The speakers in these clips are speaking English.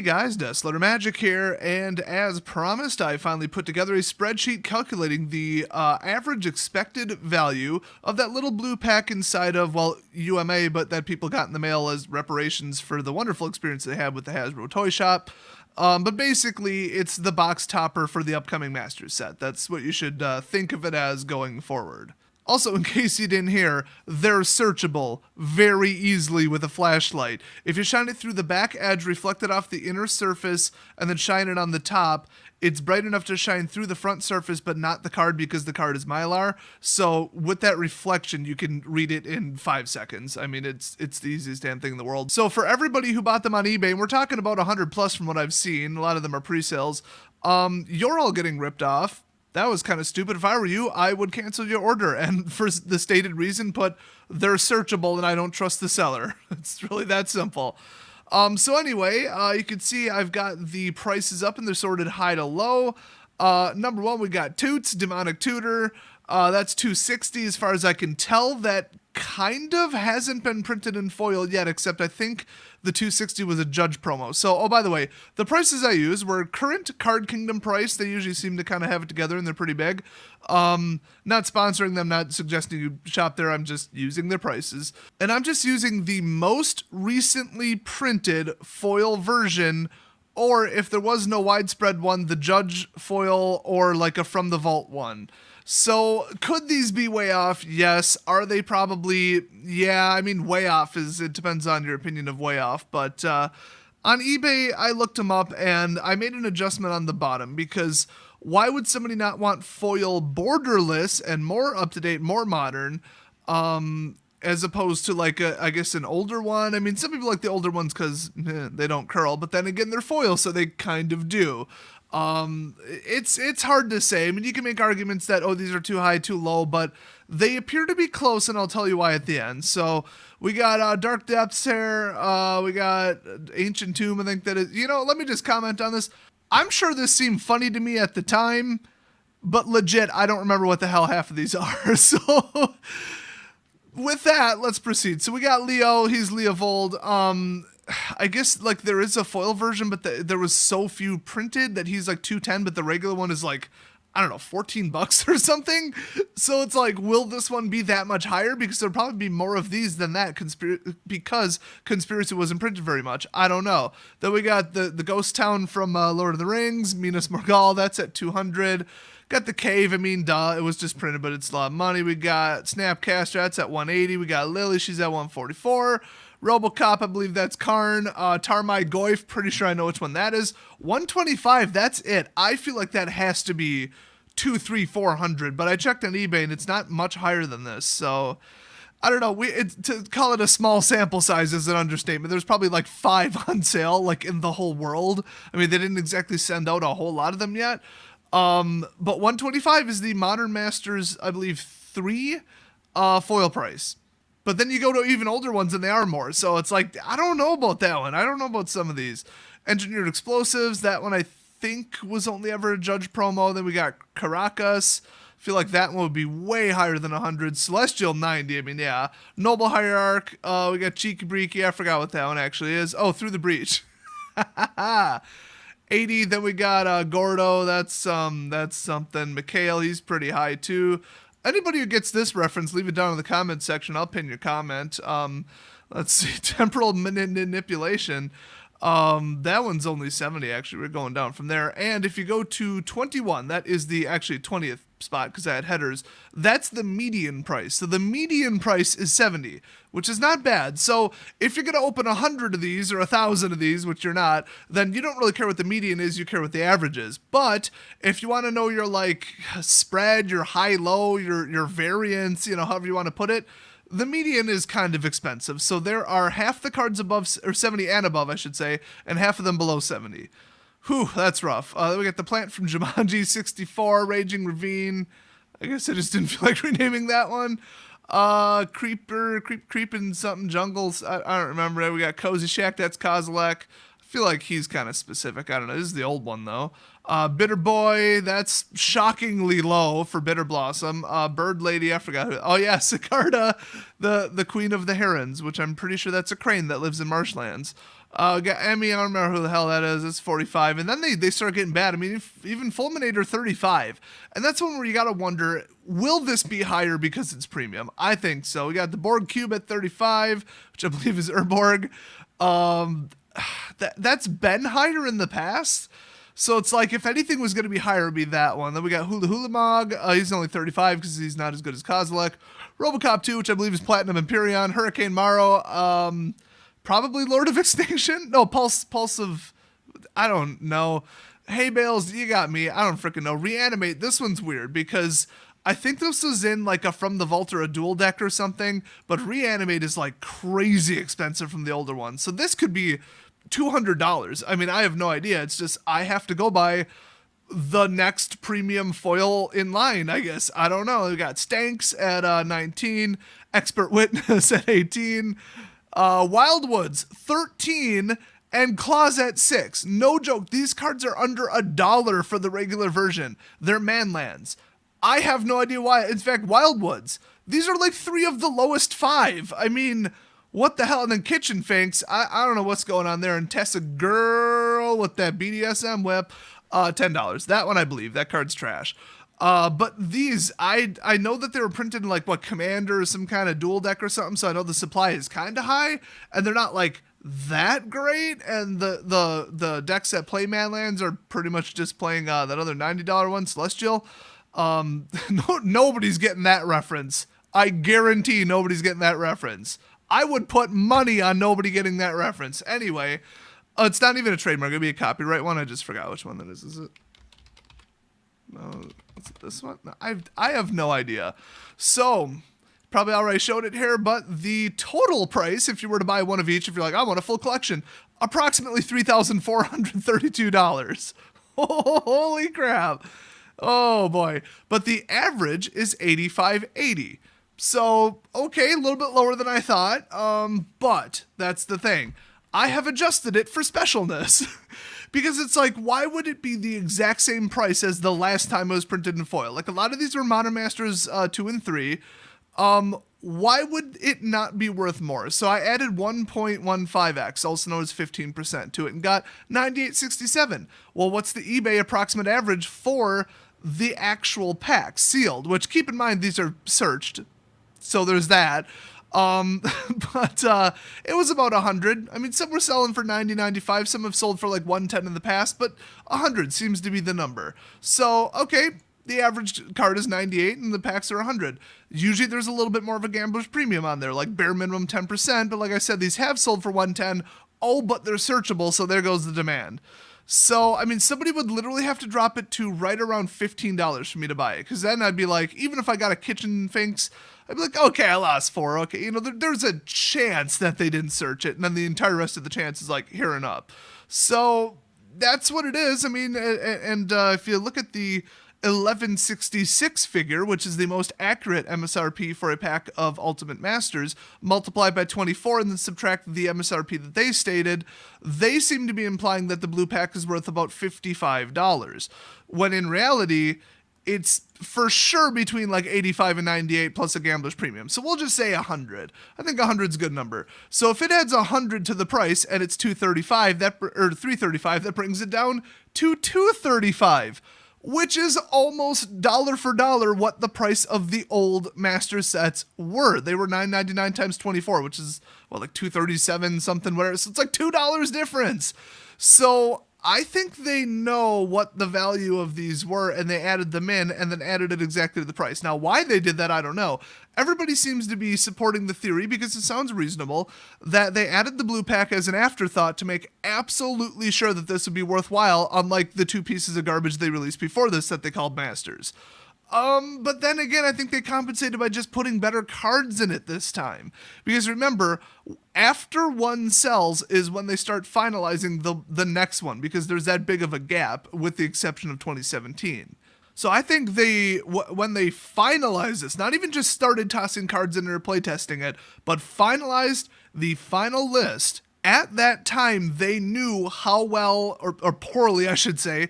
Hey guys, Deathslitter Magic here, and as promised, I finally put together a spreadsheet calculating the average expected value of that little blue pack inside of, well, UMA, but that people got in the mail as reparations for the wonderful experience they had with the Hasbro Toy Shop. But basically, it's the box topper for the upcoming Masters set. That's what you should think of it as going forward. Also, in case you didn't hear, they're searchable very easily with a flashlight. If you shine it through the back edge, reflect it off the inner surface, and then shine it on the top, it's bright enough to shine through the front surface, but not the card because the card is Mylar. So with that reflection, you can read it in 5 seconds. I mean, it's the easiest damn thing in the world. So for everybody who bought them on eBay, and we're talking about 100 plus from what I've seen, a lot of them are pre-sales, you're all getting ripped off. That was kind of stupid. If I were you, I would cancel your order. And for the stated reason, put they're searchable and I don't trust the seller. It's really that simple. So anyway, you can see I've got the prices up and they're sorted high to low. Number one, we got Toots, Demonic Tutor. That's $260 as far as I can tell. That kind of hasn't been printed in foil yet, except I think the $260 was a Judge promo. So, oh, by the way, the prices I used were current Card Kingdom price. They usually seem to kind of have it together and they're pretty big. Not sponsoring them, not suggesting you shop there. I'm just using their prices. And I'm just using the most recently printed foil version, or if there was no widespread one, the Judge foil or like a From the Vault one. So could these be way off? Yes. Are they probably? Yeah, I mean, way off it depends on your opinion of way off. But on eBay, I looked them up and I made an adjustment on the bottom because why would somebody not want foil borderless and more up-to-date, more modern, as opposed to like I guess an older one? I mean, some people like the older ones because they don't curl, but then again, they're foil, so they kind of do. It's hard to say. I mean, you can make arguments that, oh, these are too high, too low, but they appear to be close, and I'll tell you why at the end. So we got Dark Depths here. We got Ancient Tomb, I think that is. You know, let me just comment on this. I'm sure this seemed funny to me at the time, but legit, I don't remember what the hell half of these are. So with that, let's proceed. So we got Leo. He's Leovold. I guess like there is a foil version, but there was so few printed that he's like 210, but the regular one is like, I don't know, $14 or something. So it's like, will this one be that much higher? Because there'll probably be more of these than that because Conspiracy wasn't printed very much. I don't know. Then we got the Ghost Town from Lord of the Rings, Minas Morgul, that's at 200. Got the Cave, I mean, duh, it was just printed, but it's a lot of money. We got Snapcaster, that's at 180. We got Lily, she's at 144. Robocop, I believe that's Karn. Tarmai Goyf, pretty sure I know which one that is. 125, that's it. I feel like that has to be 200, 300, 400, but I checked on eBay and it's not much higher than this. So I don't know. To call it a small sample size is an understatement. There's probably like 5 on sale, like in the whole world. I mean, they didn't exactly send out a whole lot of them yet. But 125 is the Modern Masters, I believe, 3 foil price. But then you go to even older ones and they are more. So it's like, I don't know about that one. I don't know about some of these. Engineered Explosives, that one I think was only ever a Judge promo. Then we got Caracas. I feel like that one would be way higher than 100. Celestial, 90. I mean, yeah. Noble Hierarch. We got Cheeky Breeky. I forgot what that one actually is. Oh, Through the Breach. 80. Then we got Gordo. That's something. Mikhail, he's pretty high too. Anybody who gets this reference, leave it down in the comment section. I'll pin your comment. Let's see. Temporal Manipulation. That one's only 70, actually. We're going down from there. And if you go to 21, that is the actually 20th spot because I had headers. That's the median price. So the median price is 70, which is not bad. So if you're going to open 100 of these or 1,000 of these, which you're not, then you don't really care what the median is. You care what the average is. But if you want to know your like spread, your high-low, your variance, you know, however you want to put it, the median is kind of expensive. So there are half the cards above, or 70 and above, I should say, and half of them below 70. Whew, that's rough. We got the Plant from Jumanji, 64, Raging Ravine. I guess I just didn't feel like renaming that one. Creeping something Jungles. I don't remember. We got Cozy Shack, that's Kozilek. I feel like he's kind of specific. I don't know. This is the old one, though. Bitter Boy, that's shockingly low for Bitter Blossom. Bird Lady, I forgot who. Oh, yeah, Sicarda, the Queen of the Herons, which I'm pretty sure that's a crane that lives in marshlands. Got Emmy, I don't remember who the hell that is. It's 45. And then they start getting bad. I mean, even Fulminator 35. And that's one where you got to wonder, will this be higher because it's premium? I think so. We got the Borg Cube at 35, which I believe is Urborg. That's been higher in the past. So it's like, if anything was going to be higher, it'd be that one. Then we got Hula Hula Mog. He's only 35 because he's not as good as Kozilek. Robocop 2, which I believe is Platinum Empyrean. Hurricane Maro. Probably Lord of Extinction? No, Pulse of... I don't know. Hey, Bales, you got me. I don't freaking know. Reanimate. This one's weird because I think this was in like a From the Vault or a dual deck or something, but Reanimate is like crazy expensive from the older one. So this could be $200. I mean, I have no idea. It's just I have to go buy the next premium foil in line, I guess. I don't know. We got Stanks at 19, Expert Witness at 18, Wildwoods 13, and Claws at 6. No joke, these cards are under $1 for the regular version. They're manlands. I have no idea why. In fact, Wildwoods, these are like 3 of the lowest 5. I mean, what the hell? And then Kitchen Finks, I don't know what's going on there. And Tessa Girl with that BDSM whip, $10. That one I believe. That card's trash. But these, I know that they were printed in like what, Commander or some kind of dual deck or something, so I know the supply is kind of high, and they're not like that great, and the decks that play Manlands are pretty much just playing that other $90 one, Celestial. Nobody's getting that reference. I guarantee nobody's getting that reference. I would put money on nobody getting that reference. Anyway, it's not even a trademark, it'd be a copyright one. I just forgot which one that is. Is it? No, is it this one? No, I have no idea. So, probably already showed it here, but the total price, if you were to buy one of each, if you're like, I want a full collection, approximately $3,432. Holy crap. Oh boy. But the average is $85.80. So, okay, a little bit lower than I thought, but that's the thing. I have adjusted it for specialness. Because it's like, why would it be the exact same price as the last time it was printed in foil? Like, a lot of these were Modern Masters 2 and 3. Why would it not be worth more? So I added 1.15x, also known as 15%, to it and got 98.67. Well, what's the eBay approximate average for the actual pack, sealed? Which, keep in mind, these are searched. So there's that. But it was about 100. I mean, some were selling for 90, 95. Some have sold for like 110 in the past, but 100 seems to be the number. So, okay, the average card is 98 and the packs are 100. Usually there's a little bit more of a gambler's premium on there, like bare minimum 10%. But like I said, these have sold for 110. Oh, but they're searchable. So there goes the demand. So, I mean, somebody would literally have to drop it to right around $15 for me to buy it. Because then I'd be like, even if I got a Kitchen Finks, I'd be like, okay, I lost 4. Okay, you know, there's a chance that they didn't search it. And then the entire rest of the chance is like here and up. So that's what it is. I mean, and if you look at the 1166 figure, which is the most accurate MSRP for a pack of Ultimate Masters, multiplied by 24 and then subtract the MSRP that they stated, they seem to be implying that the blue pack is worth about $55, when in reality, it's for sure between like 85 and 98 plus a gambler's premium. So we'll just say 100. I think 100 is a good number. So if it adds 100 to the price and it's 235, or 335, that brings it down to 235. Which is almost dollar for dollar what the price of the old Master sets were. They were $9.99 times 24, which is, well, like $237 something, whatever. So it's like $2 difference. So I think they know what the value of these were, and they added them in and then added it exactly to the price. Now, why they did that, I don't know. Everybody seems to be supporting the theory, because it sounds reasonable, that they added the blue pack as an afterthought to make absolutely sure that this would be worthwhile, unlike the 2 pieces of garbage they released before this that they called Masters. But then again, I think they compensated by just putting better cards in it this time. Because remember, after one sells is when they start finalizing the next one, because there's that big of a gap, with the exception of 2017. So I think when they finalized this, not even just started tossing cards in or playtesting it, but finalized the final list, at that time they knew how well, or poorly I should say,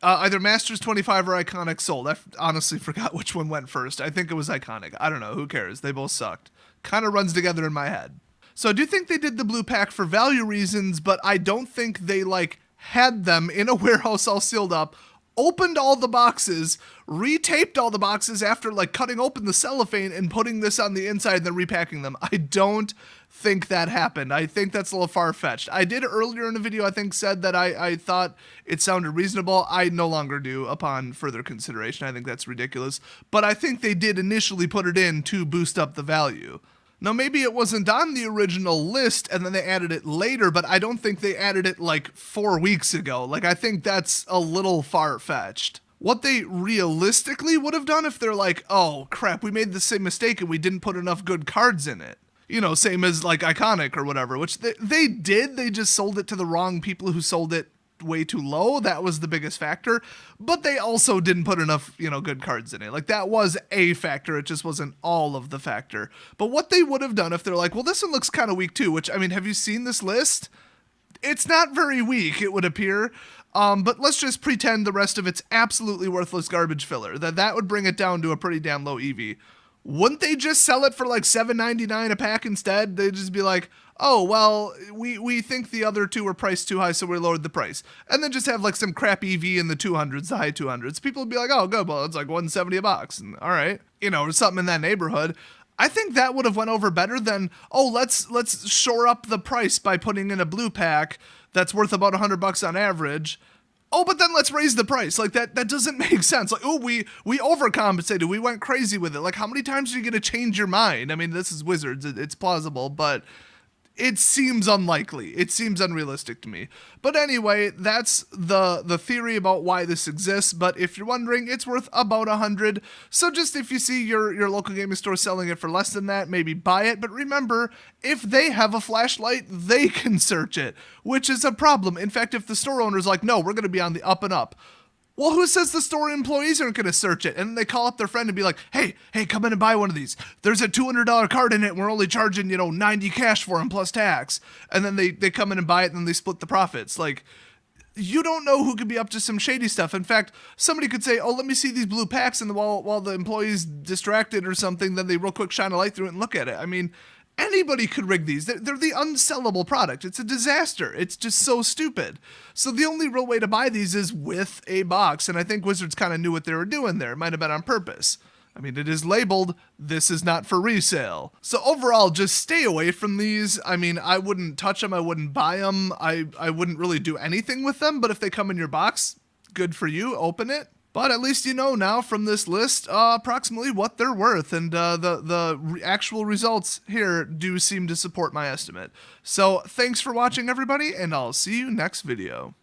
either Masters 25 or Iconic sold. I honestly forgot which one went first. I think it was Iconic. I don't know. Who cares? They both sucked. Kind of runs together in my head. So I do think they did the blue pack for value reasons, but I don't think they like had them in a warehouse all sealed up, opened all the boxes, retaped all the boxes after like cutting open the cellophane and putting this on the inside and then repacking them. I don't think that happened. I think that's a little far-fetched. I did earlier in the video, I think, said that I thought it sounded reasonable. I no longer do upon further consideration. I think that's ridiculous. But I think they did initially put it in to boost up the value. Now, maybe it wasn't on the original list and then they added it later, but I don't think they added it like 4 weeks ago. Like, I think that's a little far-fetched. What they realistically would have done if they're like, oh, crap, we made the same mistake and we didn't put enough good cards in it. You know, same as like Iconic or whatever, which they did. They just sold it to the wrong people who sold it way too low. That was the biggest factor. But they also didn't put enough, good cards in it. Like, that was a factor. It just wasn't all of the factor. But what they would have done if they're like, well, this one looks kind of weak too, which, I mean, have you seen this list? It's not very weak, it would appear. But let's just pretend the rest of it's absolutely worthless garbage filler. That would bring it down to a pretty damn low EV. Wouldn't they just sell it for like $7.99 a pack instead? They'd just be like, oh, well, we think the other two were priced too high, so we lowered the price. And then just have like some crap EV in the 200s, the high 200s. People would be like, oh, good, well, it's like $170 a box. And, all right, or something in that neighborhood. I think that would have went over better than, oh, let's shore up the price by putting in a blue pack that's worth about $100 on average. Oh, but then let's raise the price. Like, that doesn't make sense. Like, oh, we overcompensated. We went crazy with it. Like, how many times are you going to change your mind? I mean, this is Wizards. It's plausible, but it seems unlikely. It seems unrealistic to me. But anyway, that's the theory about why this exists. But if you're wondering, it's worth about $100. So just if you see your local gaming store selling it for less than that, maybe buy it. But remember, if they have a flashlight, they can search it, which is a problem. In fact, if the store owner's like, no, we're going to be on the up and up. Well, who says the store employees aren't going to search it? And they call up their friend and be like, hey, come in and buy one of these. There's a $200 card in it. And we're only charging, 90 cash for them plus tax. And then they come in and buy it and then they split the profits. Like, you don't know who could be up to some shady stuff. In fact, somebody could say, oh, let me see these blue packs. And while the employee's distracted or something, then they real quick shine a light through it and look at it. I mean, anybody could rig these. They're the unsellable product. It's a disaster. It's just so stupid. So the only real way to buy these is with a box. And I think Wizards kind of knew what they were doing there. It might have been on purpose. I mean, it is labeled, this is not for resale. So overall, just stay away from these. I mean, I wouldn't touch them. I wouldn't buy them. I wouldn't really do anything with them. But if they come in your box, good for you. Open it. But at least you know now from this list approximately what they're worth, and the actual results here do seem to support my estimate. So thanks for watching, everybody, and I'll see you next video.